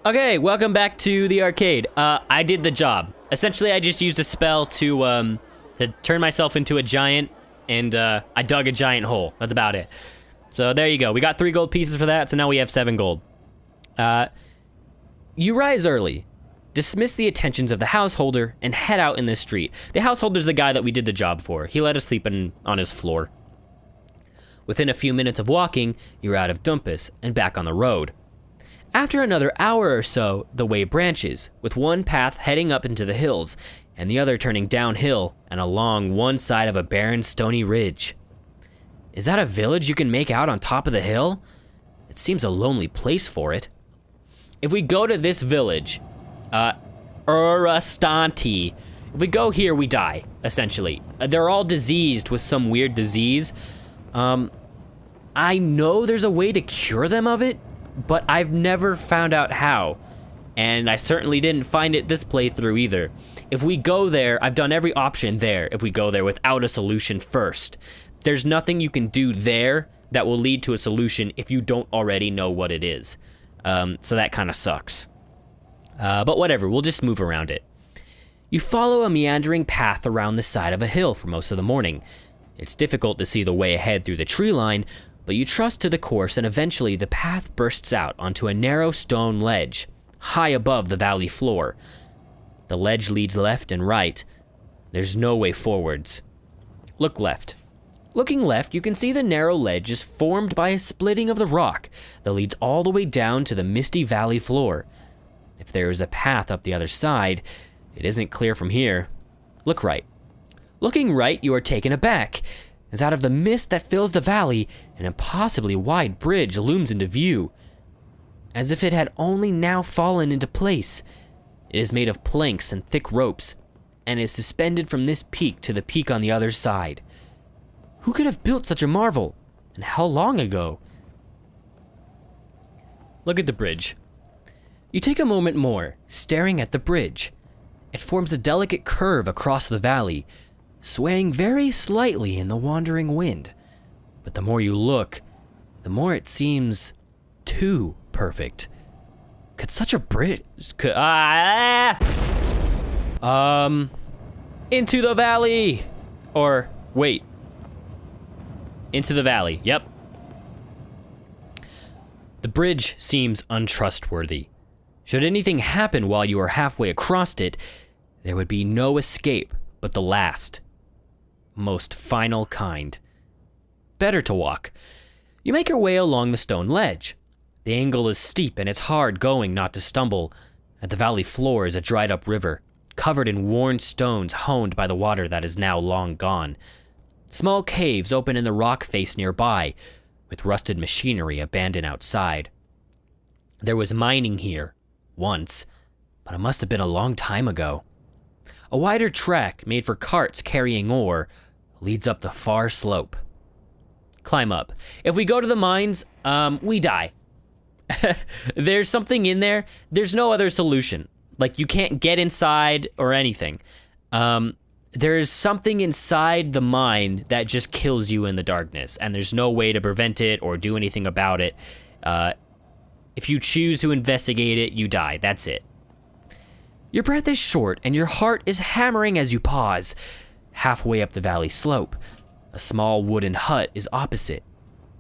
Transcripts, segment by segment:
Okay, welcome back to the arcade. I did the job. Essentially, I just used a spell to turn myself into a giant, and I dug a giant hole. That's about it. So there you go. We got 3 gold pieces for that, so now we have 7 gold. You rise early, dismiss the attentions of the householder, and head out in the street. The householder's the guy that we did the job for. He let us sleep on his floor. Within a few minutes of walking, you're out of Dumpus and back on the road. After another hour or so, the way branches, with one path heading up into the hills, and the other turning downhill and along one side of a barren, stony ridge. Is that a village you can make out on top of the hill? It seems a lonely place for it. If we go to this village, Urastanti, if we go here, we die, essentially. They're all diseased with some weird disease. I know there's a way to cure them of it, but I've never found out how. And I certainly didn't find it this playthrough either. If we go there, I've done every option there if we go there without a solution first. There's nothing you can do there that will lead to a solution if you don't already know what it is. So that kind of sucks. But whatever, we'll just move around it. You follow a meandering path around the side of a hill for most of the morning. It's difficult to see the way ahead through the tree line, but you trust to the course, and eventually the path bursts out onto a narrow stone ledge, high above the valley floor. The ledge leads left and right. There's no way forwards. Look left. Looking left, you can see the narrow ledge is formed by a splitting of the rock that leads all the way down to the misty valley floor. If there is a path up the other side, it isn't clear from here. Look right. Looking right, you are taken aback, as out of the mist that fills the valley, an impossibly wide bridge looms into view. As if it had only now fallen into place. It is made of planks and thick ropes, and is suspended from this peak to the peak on the other side. Who could have built such a marvel, and how long ago? Look at the bridge. You take a moment more, staring at the bridge. It forms a delicate curve across the valley, swaying very slightly in the wandering wind. But the more you look, the more it seems too perfect. Could such a bridge... Into the valley! Or, wait. Into the valley, yep. The bridge seems untrustworthy. Should anything happen while you are halfway across it, there would be no escape but the last, most final kind. Better to walk. You make your way along the stone ledge. The angle is steep and it's hard going not to stumble. At the valley floor is a dried up river, covered in worn stones honed by the water that is now long gone. Small caves open in the rock face nearby, with rusted machinery abandoned outside. There was mining here, once, but it must have been a long time ago. A wider track made for carts carrying ore leads up the far slope. Climb up. If we go to the mines, we die. There's something in there. There's no other solution. Like, you can't get inside or anything. There's something inside the mine that just kills you in the darkness, and there's no way to prevent it or do anything about it. If you choose to investigate it, you die. That's it. Your breath is short, and your heart is hammering as you pause. Halfway up the valley slope, a small wooden hut is opposite,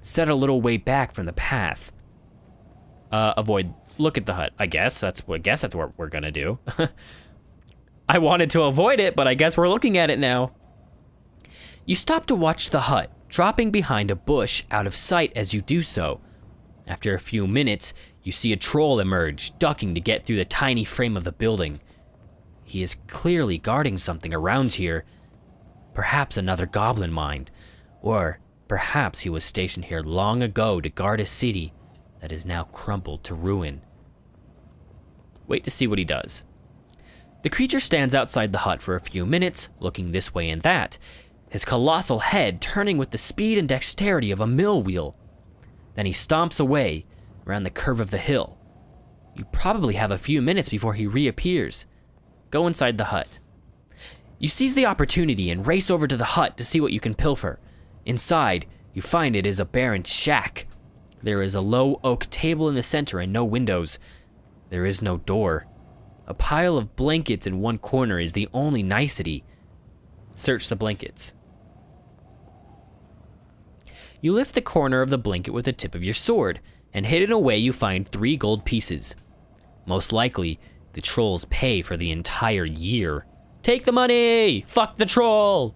set a little way back from the path. Look at the hut. I guess that's what we're gonna do. I wanted to avoid it, but I guess we're looking at it now. You stop to watch the hut, dropping behind a bush out of sight as you do so. After a few minutes, you see a troll emerge, ducking to get through the tiny frame of the building. He is clearly guarding something around here. Perhaps another goblin mine, or perhaps he was stationed here long ago to guard a city that is now crumbled to ruin. Wait to see what he does. The creature stands outside the hut for a few minutes, looking this way and that, his colossal head turning with the speed and dexterity of a mill wheel. Then he stomps away around the curve of the hill. You probably have a few minutes before he reappears. Go inside the hut. You seize the opportunity and race over to the hut to see what you can pilfer. Inside, you find it is a barren shack. There is a low oak table in the center and no windows. There is no door. A pile of blankets in one corner is the only nicety. Search the blankets. You lift the corner of the blanket with the tip of your sword, and hidden away you find 3 gold pieces. Most likely, the trolls pay for the entire year. Take the money! Fuck the troll!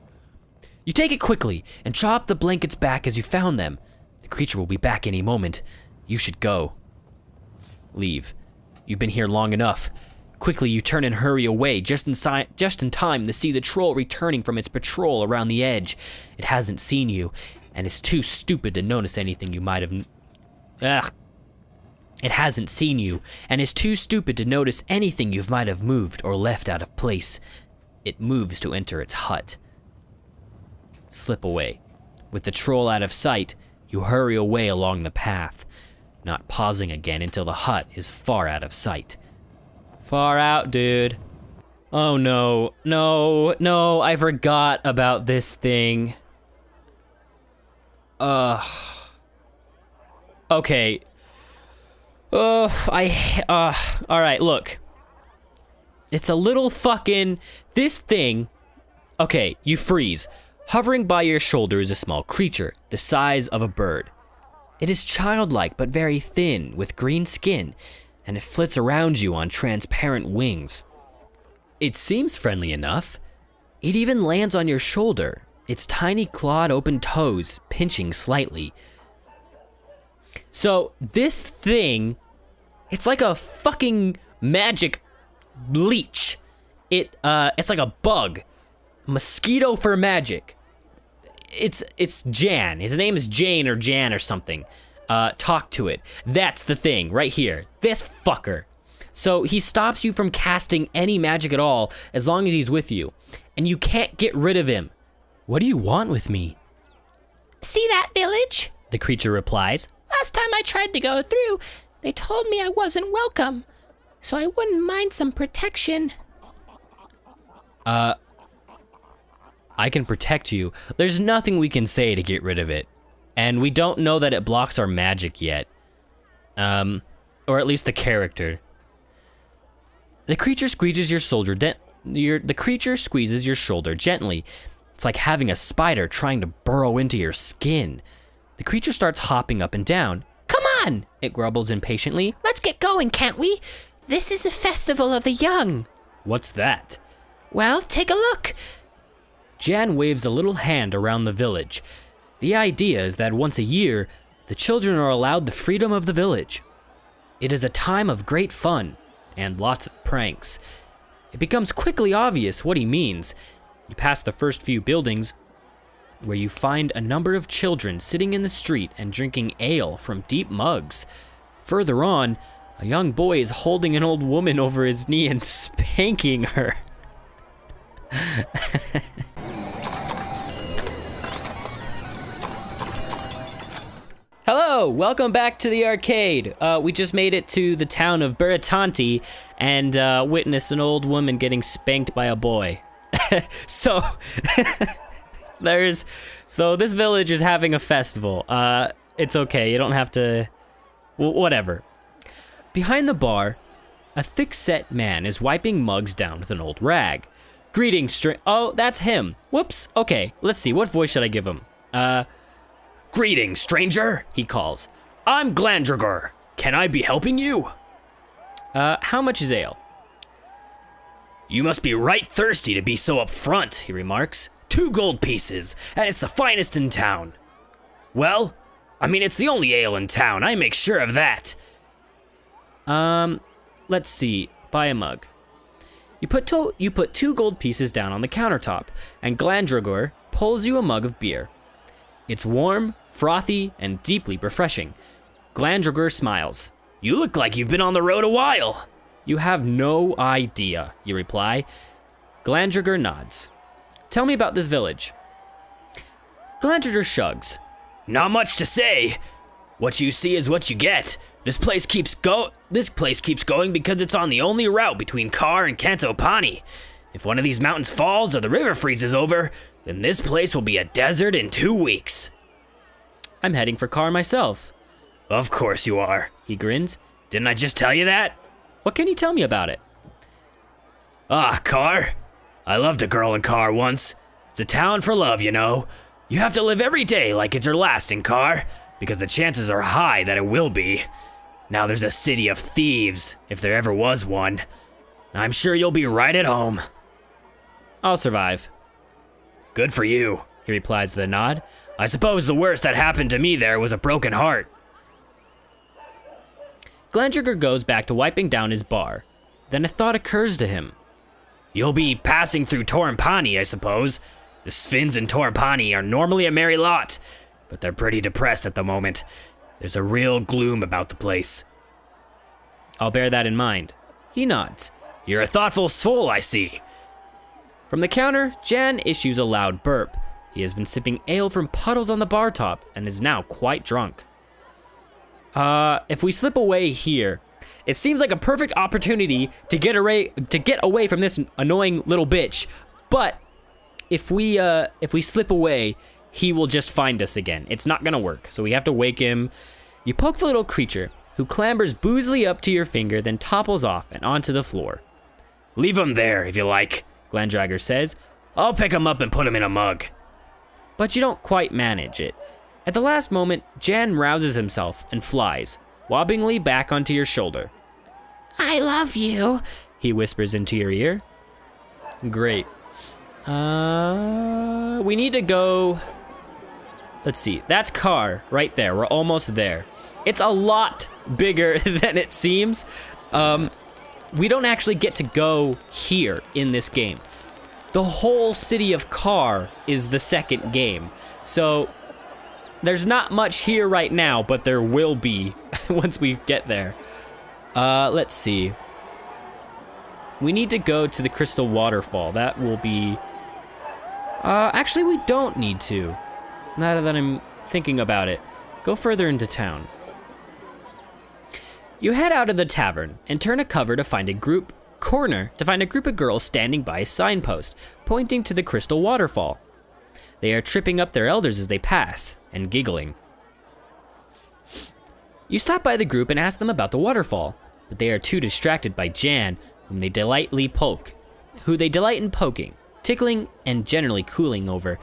You take it quickly and chop the blankets back as you found them. The creature will be back any moment. You should go. Leave. You've been here long enough. Quickly you turn and hurry away, just in time to see the troll returning from its patrol around the edge. It hasn't seen you, and is too stupid to notice anything you might have... It hasn't seen you, and is too stupid to notice anything you might have moved or left out of place. It moves to enter its hut. Slip away. With the troll out of sight, you hurry away along the path, not pausing again until the hut is far out of sight. Far out, dude. Oh no, no, I forgot about this thing. Okay. Alright, look. It's a little fucking, this thing, okay, you freeze. Hovering by your shoulder is a small creature, the size of a bird. It is childlike but very thin, with green skin, and it flits around you on transparent wings. It seems friendly enough. It even lands on your shoulder, its tiny clawed open toes pinching slightly. So this thing, it's like a fucking magic leech. It's like a bug, mosquito for magic. It's Jan. His name is Jane or Jan or something. Talk to it. That's the thing right here. This fucker. So he stops you from casting any magic at all as long as he's with you, and you can't get rid of him. What do you want with me? See that village? The creature replies. Last time I tried to go through, they told me I wasn't welcome, so I wouldn't mind some protection. I can protect you. There's nothing we can say to get rid of it. And we don't know that it blocks our magic yet. Or at least the character. The creature squeezes your shoulder gently. It's like having a spider trying to burrow into your skin. The creature starts hopping up and down. Come on, it grumbles impatiently. Let's get going, can't we? This is the festival of the young. What's that? Well, take a look. Jan waves a little hand around the village. The idea is that once a year, the children are allowed the freedom of the village. It is a time of great fun and lots of pranks. It becomes quickly obvious what he means. You pass the first few buildings where you find a number of children sitting in the street and drinking ale from deep mugs. Further on, a young boy is holding an old woman over his knee and spanking her. Hello, welcome back to the arcade. We just made it to the town of Buritanti and witnessed an old woman getting spanked by a boy. So this village is having a festival. It's okay, you don't have to, whatever. Behind the bar, a thick-set man is wiping mugs down with an old rag. Greetings, oh, that's him. Whoops, okay, let's see, what voice should I give him? Greetings, stranger, he calls. I'm Glandragor. Can I be helping you? How much is ale? You must be right thirsty to be so upfront, he remarks. 2 gold pieces, and it's the finest in town. Well, I mean, it's the only ale in town, I make sure of that. Let's see, buy a mug. You put 2 gold pieces down on the countertop, and Glandragor pulls you a mug of beer. It's warm, frothy, and deeply refreshing. Glandragor smiles. You look like you've been on the road a while. You have no idea, you reply. Glandragor nods. Tell me about this village. Glandragor shrugs. Not much to say. What you see is what you get. This place keeps going because it's on the only route between Kar and Cantopani. If one of these mountains falls or the river freezes over, then this place will be a desert in 2 weeks. I'm heading for Kar myself. Of course you are, he grins. Didn't I just tell you that? What can you tell me about it? Ah, Car. I loved a girl in Car once. It's a town for love, you know. You have to live every day like it's your last in Car, because the chances are high that it will be. Now there's a city of thieves, if there ever was one. I'm sure you'll be right at home. I'll survive. Good for you, He replies with a nod. I suppose the worst that happened to me there was a broken heart. Glantrigger goes back to wiping down his bar. Then a thought occurs to him. You'll be passing through Torrimpani, I suppose. The Sphins in Torrimpani are normally a merry lot, but they're pretty depressed at the moment. There's a real gloom about the place. I'll bear that in mind. He nods. You're a thoughtful soul, I see. From the counter, Jan issues a loud burp. He has been sipping ale from puddles on the bar top and is now quite drunk. If we slip away here, it seems like a perfect opportunity to get away from this annoying little bitch. But if we slip away, he will just find us again. It's not gonna work, so we have to wake him. You poke the little creature, who clambers boozily up to your finger, then topples off and onto the floor. Leave him there, if you like, Glandragger says. I'll pick him up and put him in a mug. But you don't quite manage it. At the last moment, Jan rouses himself and flies, wobbingly back onto your shoulder. I love you. He whispers into your ear. Great. We need to go... Let's see, that's Car right there. We're almost there. It's a lot bigger than it seems. We don't actually get to go here in this game. The whole city of Car is the second game. So there's not much here right now, but there will be once we get there. Let's see. We need to go to the Crystal Waterfall. That will be... actually, we don't need to. Now that I'm thinking about it. Go further into town. You head out of the tavern and turn a corner to find a group of girls standing by a signpost, pointing to the Crystal Waterfall. They are tripping up their elders as they pass, and giggling. You stop by the group and ask them about the waterfall, but they are too distracted by Jan, who they delight in poking, tickling, and generally cooling over.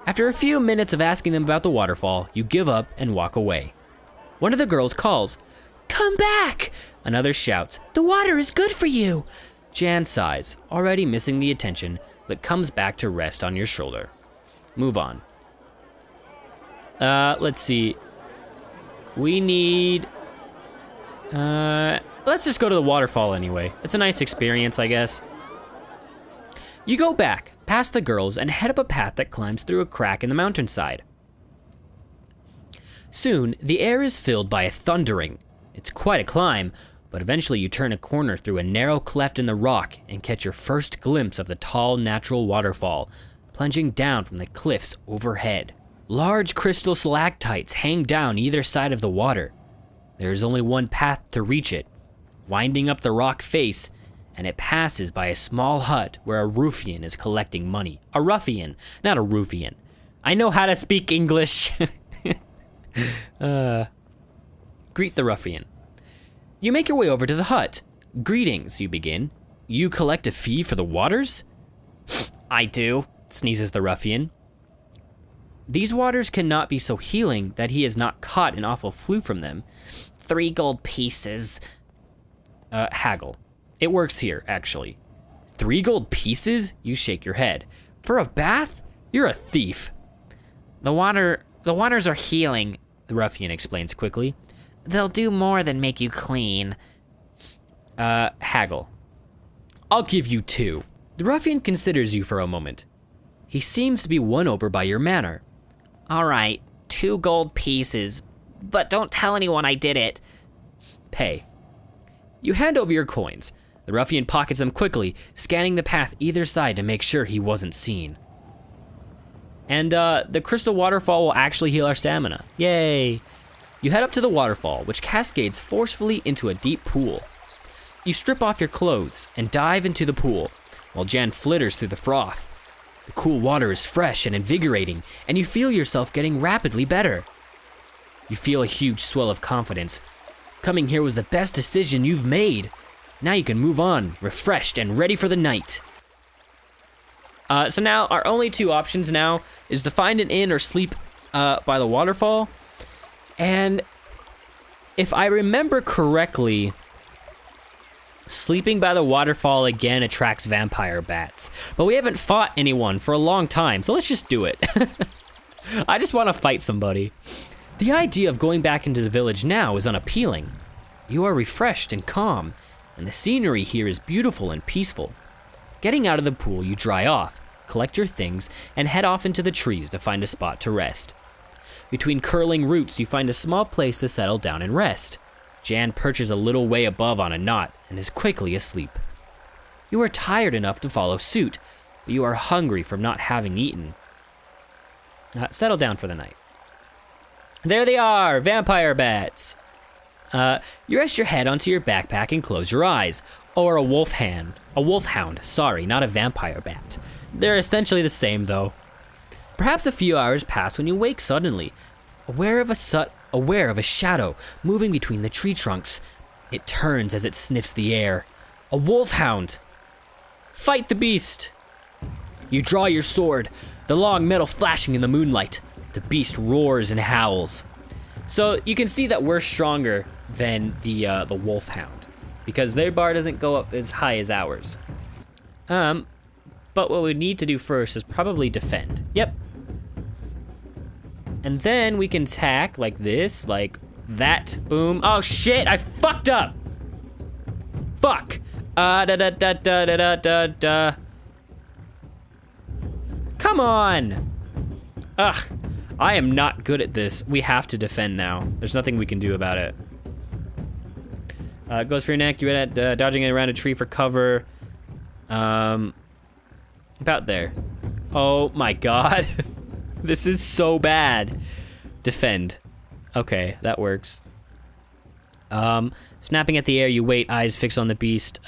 After a few minutes of asking them about the waterfall, you give up and walk away. One of the girls calls, "Come back!" Another shouts, "The water is good for you!" Jan sighs, already missing the attention, but comes back to rest on your shoulder. Move on. Let's see. We need... let's just go to the waterfall anyway. It's a nice experience, I guess. You go back, past the girls, and head up a path that climbs through a crack in the mountainside. Soon, the air is filled by a thundering. It's quite a climb, but eventually you turn a corner through a narrow cleft in the rock and catch your first glimpse of the tall natural waterfall, plunging down from the cliffs overhead. Large crystal stalactites hang down either side of the water. There is only one path to reach it, winding up the rock face, and it passes by a small hut where a ruffian is collecting money. A ruffian, not a ruffian. I know how to speak English. Greet the ruffian. You make your way over to the hut. "Greetings," you begin. "You collect a fee for the waters?" "I do," sneezes the ruffian. These waters cannot be so healing that he has not caught an awful flu from them. 3 gold pieces. Haggle. It works here, actually. 3 gold pieces? You shake your head. For a bath? You're a thief. The waters are healing, the ruffian explains quickly. They'll do more than make you clean. Haggle. I'll give you 2. The ruffian considers you for a moment. He seems to be won over by your manner. All right, 2 gold pieces, but don't tell anyone I did it. Pay. You hand over your coins. The ruffian pockets them quickly, scanning the path either side to make sure he wasn't seen. And the crystal waterfall will actually heal our stamina. Yay! You head up to the waterfall, which cascades forcefully into a deep pool. You strip off your clothes and dive into the pool, while Jan flitters through the froth. The cool water is fresh and invigorating, and you feel yourself getting rapidly better. You feel a huge swell of confidence. Coming here was the best decision you've made. Now you can move on, refreshed and ready for the night. So now our only two options now is to find an inn or sleep by the waterfall. And if I remember correctly, sleeping by the waterfall again attracts vampire bats. But we haven't fought anyone for a long time, so let's just do it. I just want to fight somebody. The idea of going back into the village now is unappealing. You are refreshed and calm, and the scenery here is beautiful and peaceful. Getting out of the pool, you dry off, collect your things, and head off into the trees to find a spot to rest. Between curling roots, you find a small place to settle down and rest. Jan perches a little way above on a knot and is quickly asleep. You are tired enough to follow suit, but you are hungry from not having eaten. Settle down for the night. There they are, vampire bats. You rest your head onto your backpack and close your eyes. Or a wolfhound, sorry, not a vampire bat. They're essentially the same though. Perhaps a few hours pass when you wake suddenly, aware of a shadow moving between the tree trunks. It turns as it sniffs the air. A wolfhound. Fight the beast. You draw your sword, the long metal flashing in the moonlight. The beast roars and howls. So you can see that we're stronger than the wolfhound, because their bar doesn't go up as high as ours. But what we need to do first is probably defend. Yep. And then we can attack like this, like that. Boom. Oh shit, I fucked up. Fuck. Come on. Ugh. I am not good at this. We have to defend now. There's nothing we can do about it. Goes for your neck. You're at dodging around a tree for cover. About there. Oh my god. This is so bad. Defend. Okay, that works. Snapping at the air, you wait, eyes fixed on the beast.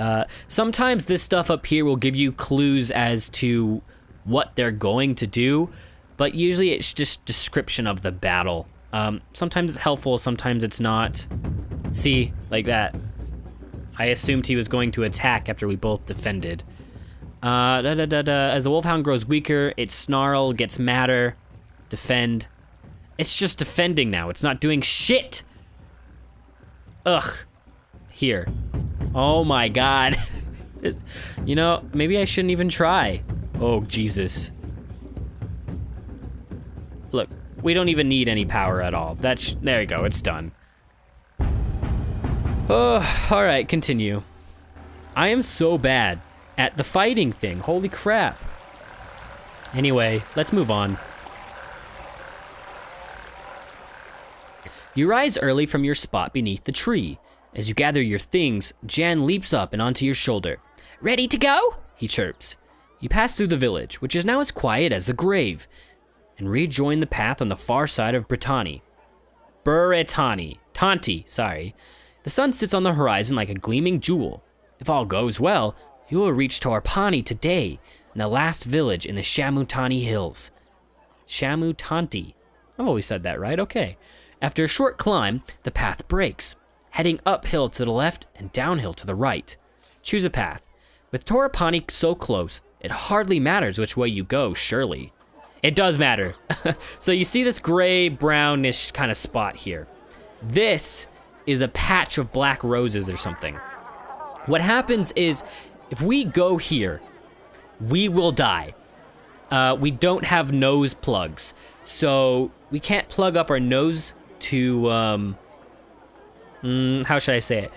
Sometimes this stuff up here will give you clues as to what they're going to do, but usually it's just description of the battle. Sometimes it's helpful, sometimes it's not. See, like that. I assumed he was going to attack after we both defended. As the wolfhound grows weaker, its snarl gets madder. Defend. It's just defending now. It's not doing shit. Ugh. Here. Oh my god. You know, maybe I shouldn't even try. Oh, Jesus. Look, we don't even need any power at all. There you go, it's done. Oh, all right, continue. I am so bad at the fighting thing. Holy crap. Anyway, let's move on. You rise early from your spot beneath the tree. As you gather your things, Jan leaps up and onto your shoulder. Ready to go? He chirps. You pass through the village, which is now as quiet as the grave, and rejoin the path on the far side of Tanti, sorry. The sun sits on the horizon like a gleaming jewel. If all goes well, you will reach Torpani today, in the last village in the Shamutani Hills. Shamutanti. I've always said that right, okay. After a short climb, the path breaks, heading uphill to the left and downhill to the right. Choose a path. With Torpani so close, it hardly matters which way you go, surely. It does matter. So you see this gray, brownish kind of spot here. This is a patch of black roses or something. What happens is, if we go here, we will die. We don't have nose plugs, so we can't plug up our nose to, how should I say it?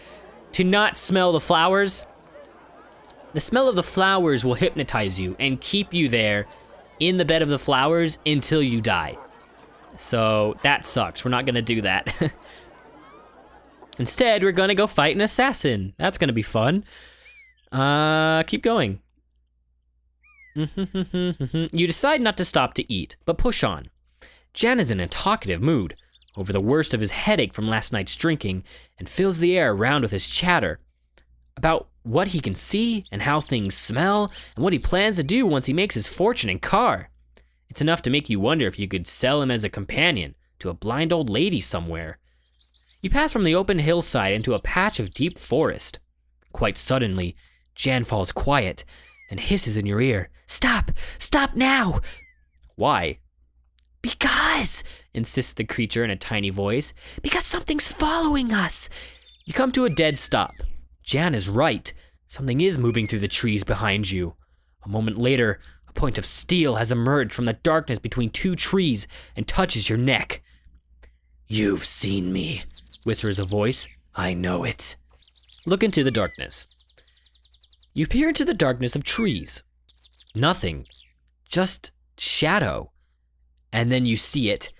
To not smell the flowers. The smell of the flowers will hypnotize you and keep you there in the bed of the flowers until you die. So that sucks. We're not gonna do that. Instead, we're gonna go fight an assassin. That's gonna be fun. Keep going. You decide not to stop to eat, but push on. Jan is in a talkative mood, over the worst of his headache from last night's drinking, and fills the air around with his chatter about what he can see and how things smell and what he plans to do once he makes his fortune in Car. It's enough to make you wonder if you could sell him as a companion to a blind old lady somewhere. You pass from the open hillside into a patch of deep forest. Quite suddenly, Jan falls quiet and hisses in your ear. Stop! Stop now! Why? Because! Insists the creature in a tiny voice. Because something's following us! You come to a dead stop. Jan is right. Something is moving through the trees behind you. A moment later, a point of steel has emerged from the darkness between two trees and touches your neck. You've seen me, Whispers a voice. I know it. Look into the darkness. You peer into the darkness of trees. Nothing. Just shadow. And then you see it.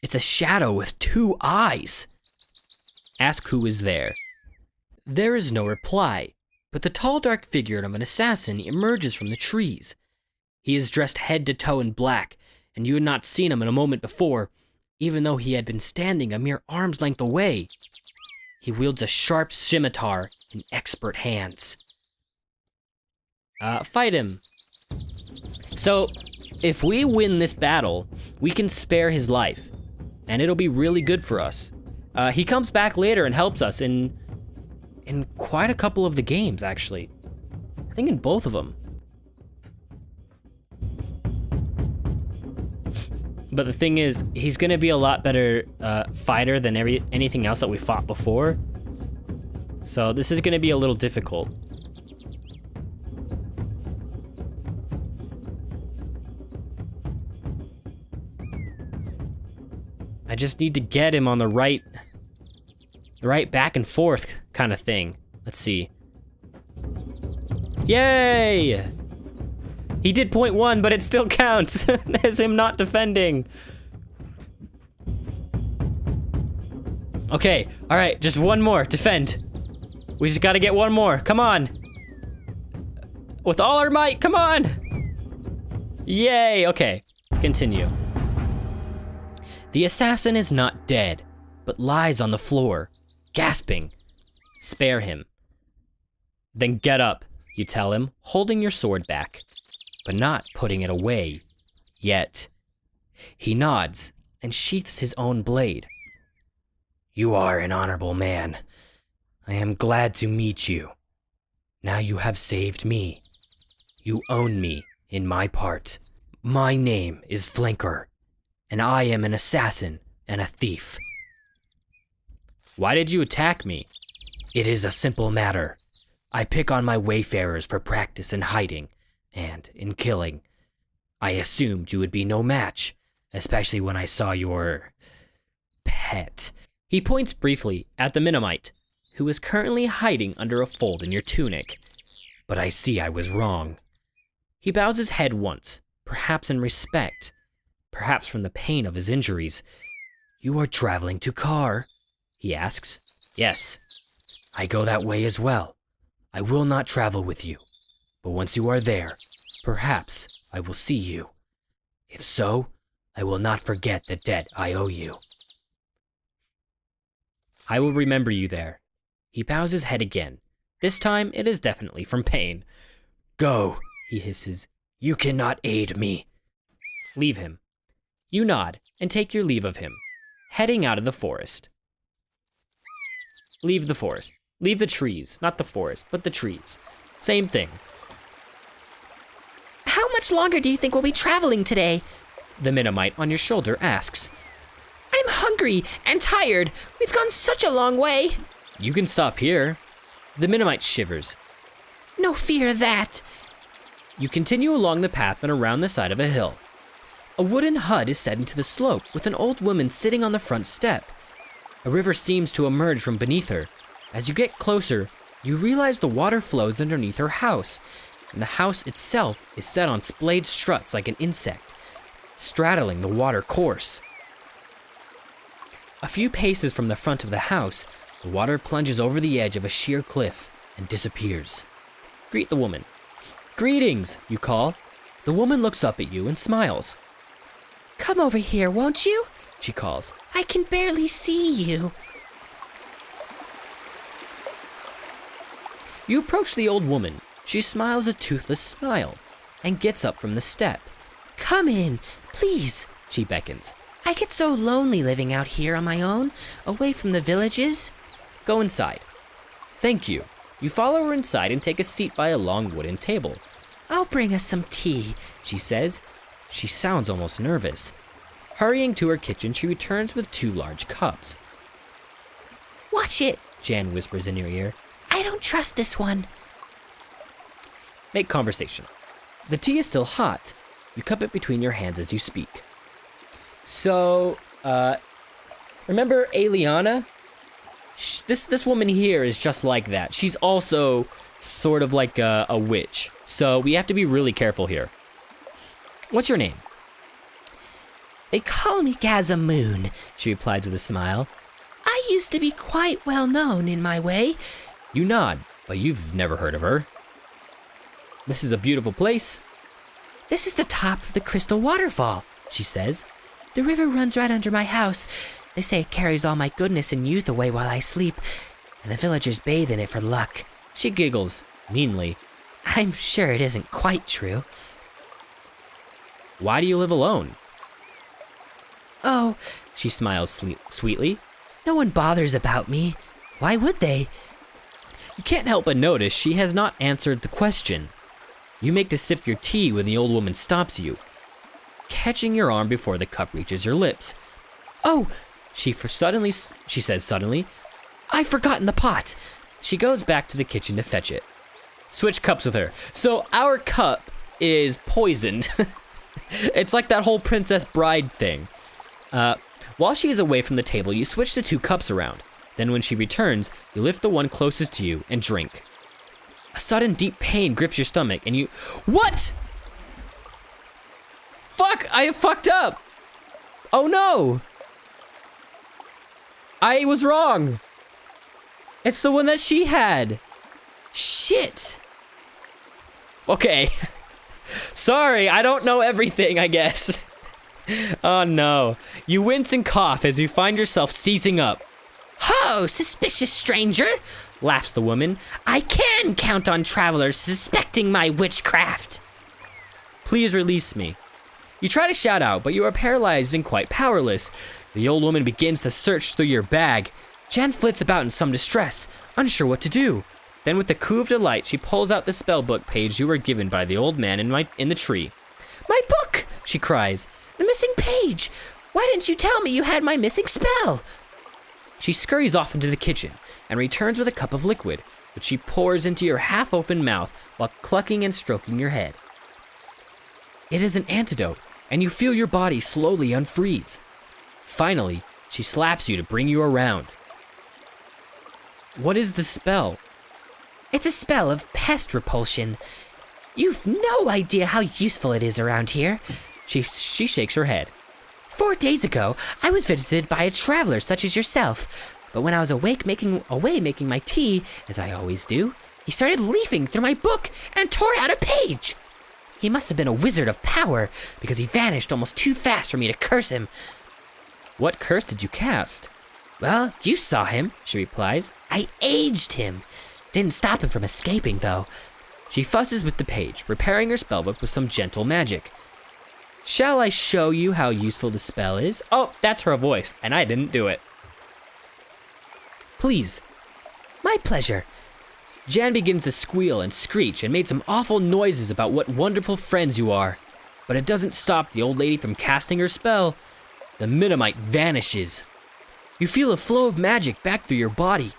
It's a shadow with 2 eyes. Ask who is there. There is no reply, but the tall dark figure of an assassin emerges from the trees. He is dressed head to toe in black, and you had not seen him in a moment before, even though he had been standing a mere arm's length away. He wields a sharp scimitar in expert hands. Fight him. So, if we win this battle, we can spare his life, and it'll be really good for us. He comes back later and helps us in quite a couple of the games, actually. I think in both of them. But the thing is, he's gonna be a lot better fighter than anything else that we fought before. So this is gonna be a little difficult. I just need to get him on the right back and forth kind of thing. Let's see. Yay! He did .1, but it still counts as him not defending. Okay, all right, just one more, defend. We just gotta get one more, come on. With all our might, come on. Yay, okay, continue. The assassin is not dead, but lies on the floor, gasping. Spare him. Then get up, you tell him, holding your sword back, but not putting it away yet. He nods and sheaths his own blade. You are an honorable man. I am glad to meet you. Now you have saved me. You own me in my part. My name is Flanker, and I am an assassin and a thief. Why did you attack me? It is a simple matter. I pick on my wayfarers for practice in hiding and in killing. I assumed you would be no match, especially when I saw your pet. He points briefly at the Minimite, who is currently hiding under a fold in your tunic. But I see I was wrong. He bows his head once, perhaps in respect, perhaps from the pain of his injuries. You are traveling to Kar? He asks. Yes. I go that way as well. I will not travel with you, but once you are there, perhaps I will see you. If so, I will not forget the debt I owe you. I will remember you there. He bows his head again. This time, it is definitely from pain. Go, he hisses. You cannot aid me. Leave him. You nod and take your leave of him, heading out of the forest. Leave the forest. Leave the trees, not the forest, but the trees. Same thing. How much longer do you think we'll be traveling today? The Minimite on your shoulder asks. I'm hungry and tired. We've gone such a long way. You can stop here. The Minimite shivers. No fear of that. You continue along the path and around the side of a hill. A wooden hut is set into the slope with an old woman sitting on the front step. A river seems to emerge from beneath her. As you get closer, you realize the water flows underneath her house, and the house itself is set on splayed struts like an insect, straddling the water course. A few paces from the front of the house, the water plunges over the edge of a sheer cliff and disappears. Greet the woman. Greetings, you call. The woman looks up at you and smiles. Come over here, won't you? She calls. I can barely see you. You approach the old woman. She smiles a toothless smile and gets up from the step. Come in, please, she beckons. I get so lonely living out here on my own, away from the villages. Go inside. Thank you. You follow her inside and take a seat by a long wooden table. I'll bring us some tea. She says. She sounds almost nervous. Hurrying to her kitchen, she returns with 2 large cups. Watch it. Jan whispers in your ear. I don't trust this one. Make conversation. The tea is still hot. You cup it between your hands as you speak. So, remember Eliana? This woman here is just like that. She's also sort of like a witch. So we have to be really careful here. What's your name? They call me Gazamoon, She replies with a smile. I used to be quite well known in my way. You nod, but you've never heard of her. This is a beautiful place. This is the top of the crystal waterfall, she says. The river runs right under my house. They say it carries all my goodness and youth away while I sleep, and the villagers bathe in it for luck. She giggles, meanly. I'm sure it isn't quite true. Why do you live alone? Oh, She smiles sweetly. no one bothers about me. Why would they? You can't help but notice she has not answered the question. You make to sip your tea when the old woman stops you, catching your arm before the cup reaches your lips. Oh, She says suddenly, I've forgotten the pot. She goes back to the kitchen to fetch it. Switch cups with her. So our cup is poisoned. It's like that whole Princess Bride thing. While she is away from the table, you switch the 2 cups around. Then when she returns, you lift the one closest to you and drink. A sudden deep pain grips your stomach and you... What? Fuck, I have fucked up. Oh no. I was wrong. It's the one that she had. Shit. Okay. Sorry, I don't know everything, I guess. Oh no. You wince and cough as you find yourself seizing up. ho, suspicious stranger, Laughs the woman. I can count on travelers suspecting my witchcraft. Please release me. You try to shout out, but you are paralyzed and quite powerless. The old woman begins to search through your bag. Jen flits about in some distress, unsure what to do. Then with a coo of delight, she pulls out the spellbook page you were given by the old man in the tree. My book, she cries. The missing page. Why didn't you tell me you had my missing spell? She scurries off into the kitchen and returns with a cup of liquid, which she pours into your half-open mouth while clucking and stroking your head. It is an antidote, and you feel your body slowly unfreeze. Finally, she slaps you to bring you around. What is the spell? It's a spell of pest repulsion. You've no idea how useful it is around here. She shakes her head. 4 days ago, I was visited by a traveler such as yourself. But when I was away making my tea, as I always do, he started leafing through my book and tore out a page. He must have been a wizard of power, because he vanished almost too fast for me to curse him. What curse did you cast? Well, you saw him, she replies. I aged him. Didn't stop him from escaping, though. She fusses with the page, repairing her spellbook with some gentle magic. Shall I show you how useful the spell is? Oh, that's her voice, and I didn't do it. Please. My pleasure. Jan begins to squeal and screech and made some awful noises about what wonderful friends you are. But it doesn't stop the old lady from casting her spell. The Minamite vanishes. You feel a flow of magic back through your body.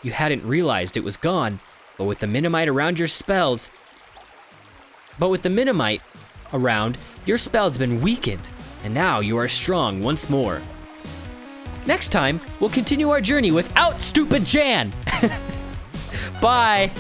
You hadn't realized it was gone, but with the Minamite around, your spell's been weakened, and now you are strong once more. Next time, we'll continue our journey without stupid Jan. Bye.